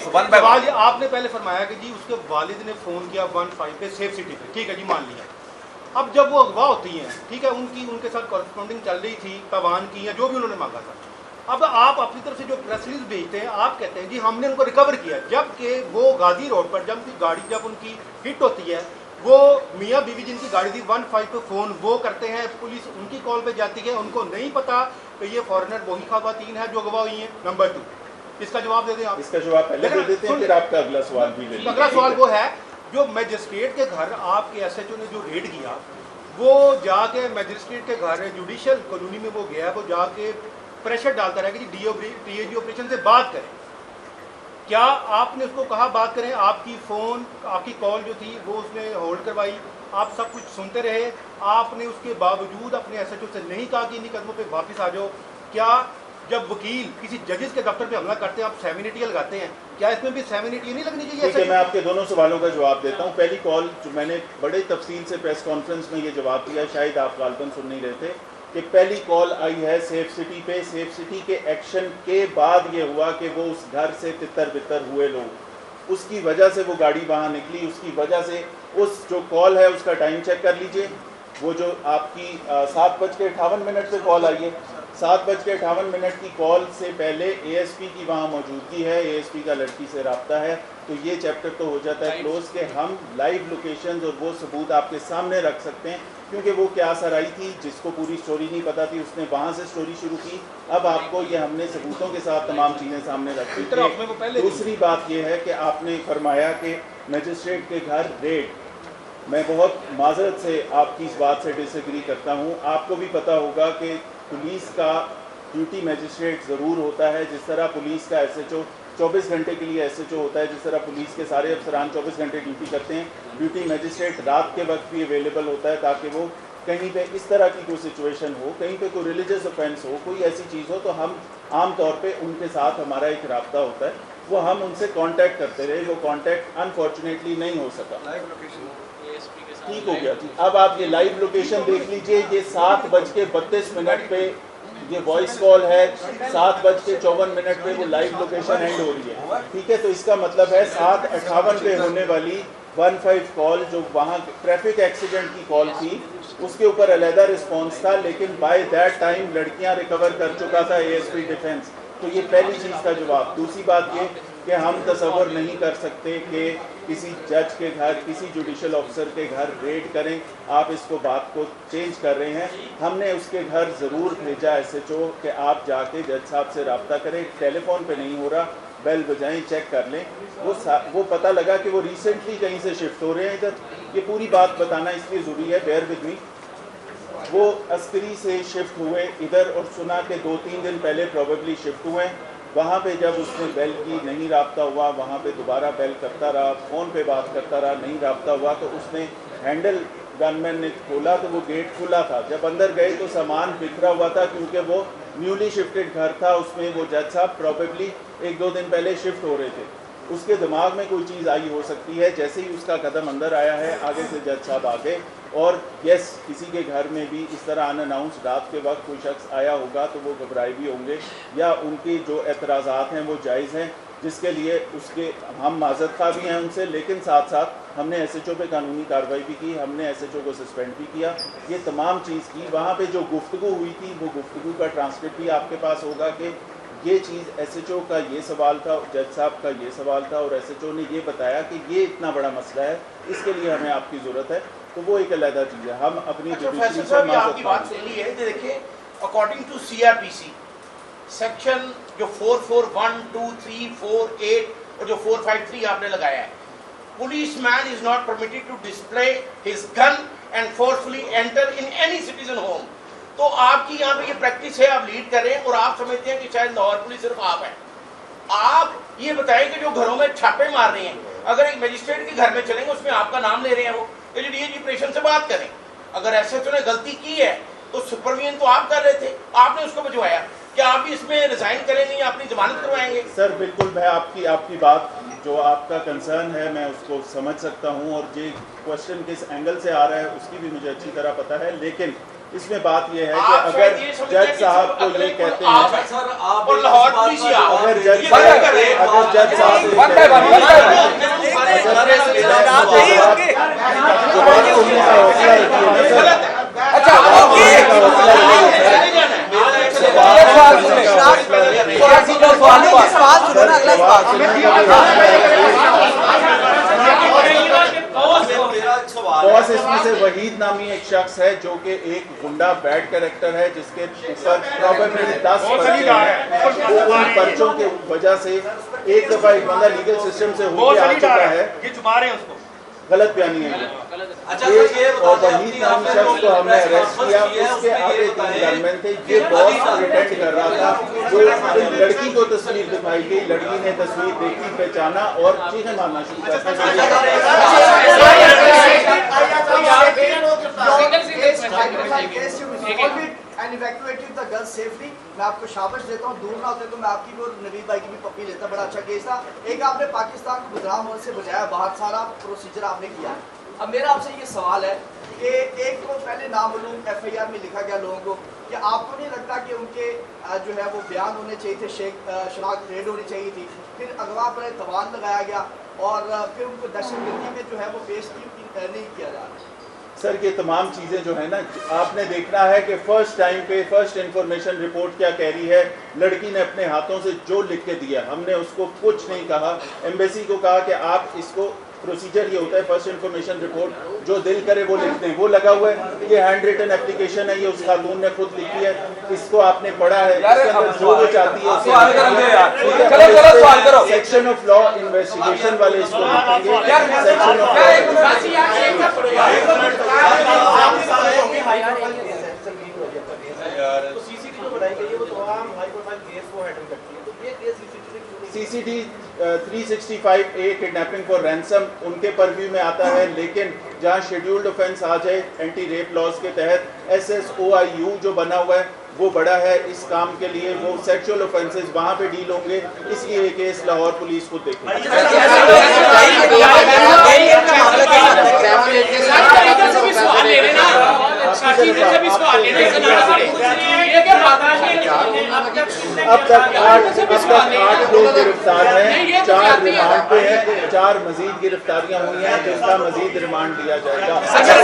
सवाल आपने पहले फरमाया कि जी उसके वालिद ने फ़ोन किया 15 पे सेफ सिटी पे, ठीक है जी, मान लिया। अब जब वो अगवा होती हैं, ठीक है, उनके साथ कॉरेस्पॉन्डिंग चल रही थी, तवान की या जो भी उन्होंने मांगा था। अब आप अपनी तरफ से जो प्रेस रिलीज भेजते हैं, आप कहते हैं जी हमने उनको रिकवर किया, जबकि वो गाजी रोड पर गाड़ी जब उनकी हिट होती है, वो मियाँ बीवी जिनकी गाड़ी थी 15 पे फ़ोन वो करते हैं, पुलिस उनकी कॉल पे जाती है, उनको नहीं पता कि ये फॉरेनर वही खवातीन है जो अगवा हुई हैं। नंबर 2, इसका जवाब दे दें आप। इसका जवाब पहले दे देते हैं, फिर आपका अगला सवाल भी ले लें। अगला सवाल वो है जो मजिस्ट्रेट के घर आपके SHO ने जो रेड किया, वो जाके मजिस्ट्रेट के घर जुडिशल कॉलोनी में वो गया, वो जाके प्रेशर डालता रहा कि TAG ऑपरेशन से बात करें। क्या आपने उसको कहा बात करें? आपकी कॉल जो थी वो उसने होल्ड करवाई, आप सब कुछ सुनते रहे, आपने उसके बावजूद अपने SHO से नहीं कहा कि इन कदमों पे वापस आ जाओ। क्या जब वकील किसी जजेस के दफ्तर पे हमला करते हैं आप सेमिनिटी लगाते हैं, क्या इसमें भी सेमिनिटी नहीं लगनी चाहिए? ठीक है, मैं आपके दोनों सवालों का जवाब देता हूँ। पहली कॉल जो मैंने बड़े तफसील से प्रेस कॉन्फ्रेंस में ये जवाब दिया, शायद आप गालबन सुन नहीं रहे थे, कि पहली कॉल आई है सेफ सिटी पे। सेफ सिटी के एक्शन के बाद ये हुआ कि वो उस घर से तितर बितर हुए लोग, उसकी वजह से वो गाड़ी वहाँ निकली, उसकी वजह से उस जो कॉल है उसका टाइम चेक कर लीजिए। वो जो आपकी 7:58 पे कॉल आई है, 7:58 की कॉल से पहले ASP की वहाँ मौजूदगी है, ASP का लड़की से रब्ता है, तो ये चैप्टर तो हो जाता है क्लोज के हम लाइव लोकेशंस और वो सबूत आपके सामने रख सकते हैं। क्योंकि वो क्या असर आई थी, जिसको पूरी स्टोरी नहीं पता थी, उसने वहाँ से स्टोरी शुरू की। अब आपको ये हमने सबूतों के साथ तमाम चीज़ें सामने रखी। दूसरी बात ये है कि आपने फरमाया कि मजिस्ट्रेट के घर रेड, मैं बहुत माजरत से आपकी इस बात से डिसएग्री करता हूँ। आपको भी पता होगा कि पुलिस का ड्यूटी मजिस्ट्रेट ज़रूर होता है, जिस तरह पुलिस का SHO 24 घंटे के लिए SHO होता है, जिस तरह पुलिस के सारे अफसरान 24 घंटे ड्यूटी करते हैं, ड्यूटी मजिस्ट्रेट रात के वक्त भी अवेलेबल होता है, ताकि वो कहीं पे इस तरह की कोई सिचुएशन हो, कहीं पे कोई रिलीजियस ऑफेंस हो, कोई ऐसी चीज़ हो, तो हम आम तौर पे उनके साथ हमारा एक राब्ता होता है, वो हम उनसे कांटेक्ट करते रहे। वो कांटेक्ट अनफॉर्चुनेटली नहीं हो सका। ठीक हो गया जी। अब आप ये लाइव लोकेशन देख लीजिए, ये 7:32 पे ये वॉइस कॉल है, 7:54 पे वो लाइव लोकेशन एंड हो रही है। ठीक है, तो इसका मतलब है 7:58 पे होने वाली 15 कॉल जो वहाँ ट्रैफिक एक्सीडेंट की कॉल थी, उसके ऊपर अलहदा रिस्पॉन्स था, लेकिन बाय दैट टाइम लड़कियाँ रिकवर कर चुका था ASP डिफेंस। तो ये पहली चीज़ का जवाब। दूसरी बात ये कि हम तसव्वुर नहीं कर सकते कि किसी जज के घर, किसी जुडिशल ऑफिसर के घर रेड करें। आप इसको बात को चेंज कर रहे हैं। हमने उसके घर ज़रूर भेजा SHO कि आप जाके जज साहब से रब्ता करें, टेलीफोन पे नहीं हो रहा, बेल बजाएं, चेक कर लें। वो पता लगा कि वो रिसेंटली कहीं से शिफ्ट हो रहे हैं इधर। ये पूरी बात बताना इसलिए ज़रूरी है, बेयर विद मी। वो अस्करी से शिफ्ट हुए इधर और सुना कि 2-3 दिन पहले प्रोबेबली शिफ्ट हुए हैं। वहाँ पे जब उसने बेल की, नहीं राब्ता हुआ, वहाँ पे दोबारा बेल करता रहा, फ़ोन पे बात करता रहा, नहीं राब्ता हुआ, तो उसने हैंडल गनमैन ने खोला तो वो गेट खुला था। जब अंदर गए तो सामान बिखरा हुआ था, क्योंकि वो न्यूली शिफ्टेड घर था, उसमें वो जज साहब प्रोबेबली 1-2 दिन पहले शिफ्ट हो रहे थे। उसके दिमाग में कोई चीज़ आई हो सकती है। जैसे ही उसका कदम अंदर आया है, आगे से जज साहब आ गए। और यस, किसी के घर में भी इस तरह अनअनाउंस रात के वक्त कोई शख्स आया होगा तो वो घबराए भी होंगे, या उनकी जो एतराज़ात हैं वो जायज़ हैं, जिसके लिए उसके हम माज़रत खा भी हैं उनसे, लेकिन साथ साथ हमने SHO पे कानूनी कार्रवाई भी की, हमने SHO को सस्पेंड भी किया। ये तमाम चीज़ की। वहाँ पे जो गुफ्तगू हुई थी, वो गुफ्तगू का ट्रांसक्रिप्ट भी आपके पास होगा कि ये चीज़ SHO का ये सवाल था, जज साहब का ये सवाल था, और SHO ने ये बताया कि ये इतना बड़ा मसला है, इसके लिए हमें आपकी ज़रूरत है। तो वो एक अलग चीज़ है। हम अपनी आपकी बात सुन ली है। देखिए, अकॉर्डिंग टू CRPC सेक्शन जो 441, 2, 3, 4, 8 और जो 453 आपने लगाया है, police man is not permitted to display his gun and forcefully enter in any citizen home. तो आपकी यहाँ पे ये प्रैक्टिस है, आप लीड कर रहे हैं और आप समझते हैं कि शायद लाहौर पुलिस सिर्फ आप है। आप ये बताएं कि जो घरों में छापे मार रहे हैं, अगर एक मजिस्ट्रेट के घर में चलेंगे उसमें आपका नाम ले रहे हैं, वो DAG ऑपरेशन से बात करें। अगर SHO ने गलती की है तो सुपरविजन तो आप कर रहे थे, आपने उसको भिजवाया। क्या आप भी इसमें रिजाइन करेंगे या अपनी जमानत करवाएंगे? सर बिल्कुल, मैं आपकी बात, जो आपका कंसर्न है, मैं उसको समझ सकता हूं, और ये क्वेश्चन किस एंगल से आ रहा है उसकी भी मुझे अच्छी तरह पता है। लेकिन इसमें बात यह है कि अगर जज साहब को ये कहते हैं, और लाहौर पुलिस ही आप अगर जज साहब बॉस इसमें से वहीद नामी एक शख्स है जो कि एक गुंडा बैड कैरेक्टर है, जिसके ऊपर प्रॉबेबली 10 पर्चे हैं। वो उन पर्चों के वजह से एक दफा एक बंदा लीगल सिस्टम से होकर आ चुका है। ये छुपा रहे हैं उसको, गलत बयानी है। और वहीद नामी शख्स को हमने अरेस्ट किया, उसके आगे 3 गनमैन थे। ये बॉस प्रिटेंड कर रहा था। जो लड़की को तस्वीर दिखाई गई, लड़की ने तस्वीर देखी, पहचाना और चीखें मारना शुरू कर दिया। And evacuated the girls safely. मैं आपको शाबाश देता हूँ, दूर ना होते तो मैं आपकी भी और नवीद भाई की भी पप्पी लेता। बड़ा अच्छा केस था। एक आपने पाकिस्तान को गुजराम होने से बचाया, बहुत सारा प्रोसीजर आपने किया। अब मेरा आपसे ये सवाल है कि एक तो पहले नामालूम FIR में लिखा गया लोगों को, कि आपको नहीं लगता कि उनके जो है वो बयान होने चाहिए थे, शनाख्त रेड होनी चाहिए थी, फिर अगवा पर तवान लगाया गया और फिर उनको दहशतगर्दी में जो है वो पेश नहीं किया जा रहा। सर ये तमाम चीज़ें जो है ना, आपने देखना है कि फर्स्ट टाइम पे फर्स्ट इंफॉर्मेशन रिपोर्ट क्या कह रही है। लड़की ने अपने हाथों से जो लिख के दिया, हमने उसको कुछ नहीं कहा। एम्बेसी को कहा कि आप इसको, प्रोसीजर ये होता है फर्स्ट इंफॉर्मेशन रिपोर्ट, जो दिल करे वो लिख दें। वो लगा हुआ है, ये हैंड रिटन एप्लीकेशन है, ये उस खातून ने खुद लिखी है, इसको आपने पढ़ा है, इसके अंदर जो वो चाहती है सेक्शन ऑफ लॉ इन्वेस्टिगेशन वाले इसको लिखेंगे। Section of CCD 365A kidnapping for ransom उनके परव्यू में आता है, लेकिन जहां शेड्यूल्ड ऑफेंस आ जाए एंटी रेप लॉज के तहत SSOIU जो बना हुआ है वो बड़ा है इस काम के लिए। वो सेक्सुअल ऑफेंसेस वहां पे डील होंगे, इसलिए ये केस लाहौर पुलिस को देखेगी। अब तक 8 लोग गिरफ्तार हैं, 4 रिमांड पे हैं, 4 मजीद गिरफ्तारियां हुई हैं, जिसका मजीद रिमांड दिया जाएगा। सर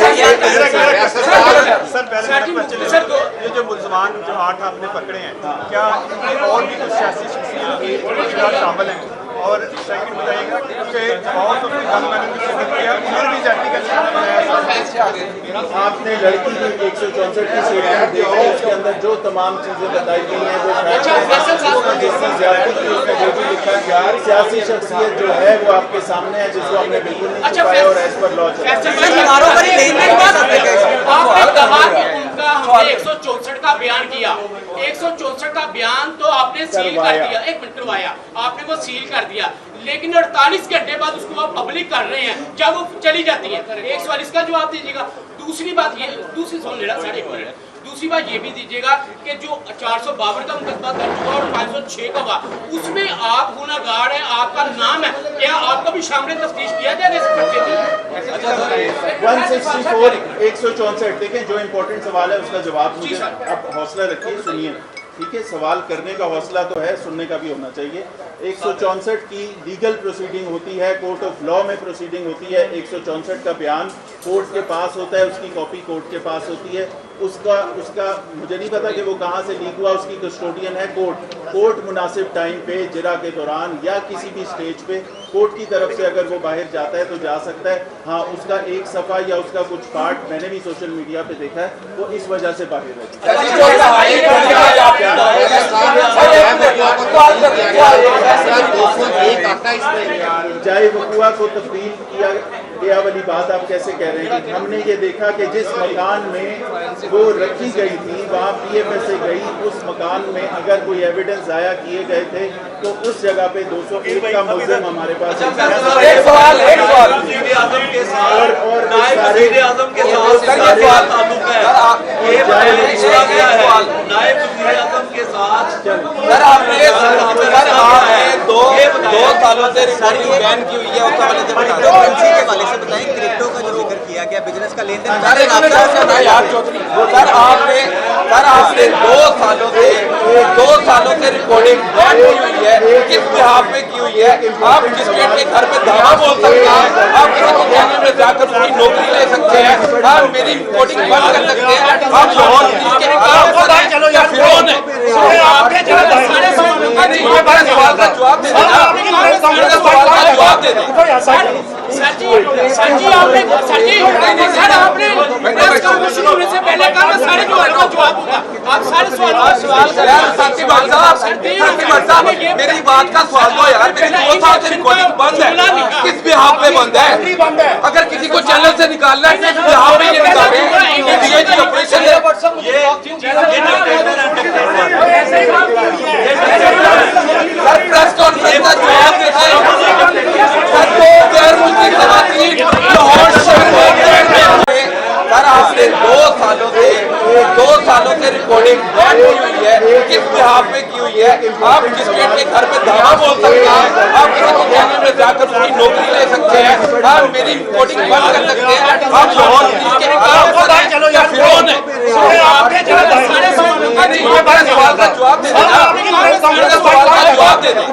ये जो मुलजमान जो 8 आपने पकड़े हैं, क्या इनमें और भी कुछ सियासी शख्सियत शामिल हैं? और सेकंड बताइएगा कि बहुत अपने गनमैन ने शिरकत किया, उन्होंने भी जाति का आपने लड़की की 164 की स्टेटमेंट देखी, उसके अंदर जो तमाम चीजें बताई गई हैं वो जिसने ज्यादा की उसने जो भी लिखा है। सियासी शख्सियत जो है वो आपके सामने है, जिसको हमने बिल्कुल नहीं छुपाया और एज पर लॉ चला। 164 का बयान किया, 164 का बयान तो आपने सील कर दिया, 1 मिनट करवाया आपने, वो सील कर दिया, लेकिन 48 घंटे बाद उसको आप पब्लिक कर रहे हैं जब वो चली जाती है। एक सवाल इसका जवाब दीजिएगा। दूसरी बात ये, दूसरी सुन लेना साढ़े एक मिनट, दूसरी बात ये भी दीजिएगा कि जो 452 का मुकदमा दर्ज हुआ और 506 का हुआ, उसमें आप गुनाहगार हैं, आपका नाम है, क्या आपको भी शामिल तफ्तीश किया जाएगा इस बच्चे की? 164 164 देखें, जो इम्पोर्टेंट सवाल है उसका जवाब मुझे अब हौसला रखिए, सुनिए, ठीक है। सवाल करने का हौसला तो है, सुनने का भी होना चाहिए। 164 की लीगल प्रोसीडिंग होती है, कोर्ट ऑफ लॉ में प्रोसीडिंग होती है। 164 का बयान कोर्ट के पास होता है, उसकी कॉपी कोर्ट के पास होती है। उसका मुझे नहीं पता कि वो कहाँ से लीक हुआ, उसकी कस्टोडियन है कोर्ट मुनासिब टाइम पे, जिरा के दौरान या किसी भी स्टेज पे कोर्ट की तरफ से अगर वो बाहर जाता है तो जा सकता है। हाँ, उसका एक सफ़ा या उसका कुछ पार्ट मैंने भी सोशल मीडिया पे देखा है, वो इस वजह से बाहर है। जाए वकुआ को तब्दील किया गया वाली बात आप कैसे कह रहे हैं? कि हमने ये देखा कि जिस मकान में वो रखी गई थी वहाँ PFS से गई, उस मकान में अगर कोई एविडेंस ज़ाया किए गए थे तो उस जगह पे 201 का मुल्ज़िम हमारे पास है। सालों से रिपोर्टिंग बैन की हुई है, उसके हवाले से बताएं। क्रिप्टो का जो जिक्र किया गया, बिजनेस इसका लेन देन सर आपने 2 सालों से रिकॉर्डिंग बैन की हुई है, किस बिहाफ पे की हुई है? आप जिसके के घर पे धावा बोल सकते हैं, आप किसी चैनल में जाकर उसकी नौकरी ले सकते हैं, आप मेरी रिकॉर्डिंग बंद कर सकते हैं, आप लाहौर पुलिस के क्या फिरौन है? सवाल का जवाब दे देना, सवाल का जवाब दे दें। सर आपने प्रेस कॉन्फ्रेंस शुरू होने से पहले कहा था सारे सवालों का जवाब होगा। आप सारे सवालों साथी भाई साहब मेरी बात का सवाल दो यार, मेरी 2 साल से रिकॉर्डिंग बंद है, किस बिहाफ पे बंद है? अगर किसी को चैनल से निकालना है किस बिहाफ पे ये निकाले? डीआईजी ऑपरेशन है सर, प्रेस कॉन्फ्रेंस का जवाब देते हैं सर, तो गैर मुल्की खवातीन लाहौर शहर में सर आपने 2 सालों से रिकॉर्डिंग बैन की हुई है, किस बिहाफ पे की हुई है? आप जिसके के घर पे धावा बोल सकते हैं, आप किसी चैनल में जाकर उसकी नौकरी ले सकते हैं, आप मेरी रिकॉर्डिंग बंद कर सकते हैं, आप लाहौर पुलिस के क्या फिरौन है? सवाल का जवाब दे देना, सवाल का जवाब दे दें।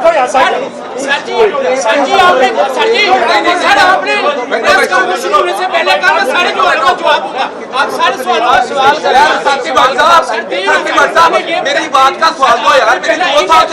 सर आपने प्रेस कॉन्फ्रेंस शुरू होने से पहले कहा था सारे सवालों का जवाब होगा। आप सारे साथी भाई साहब मेरी बात का सवाल दो यार, मेरी 2 साल से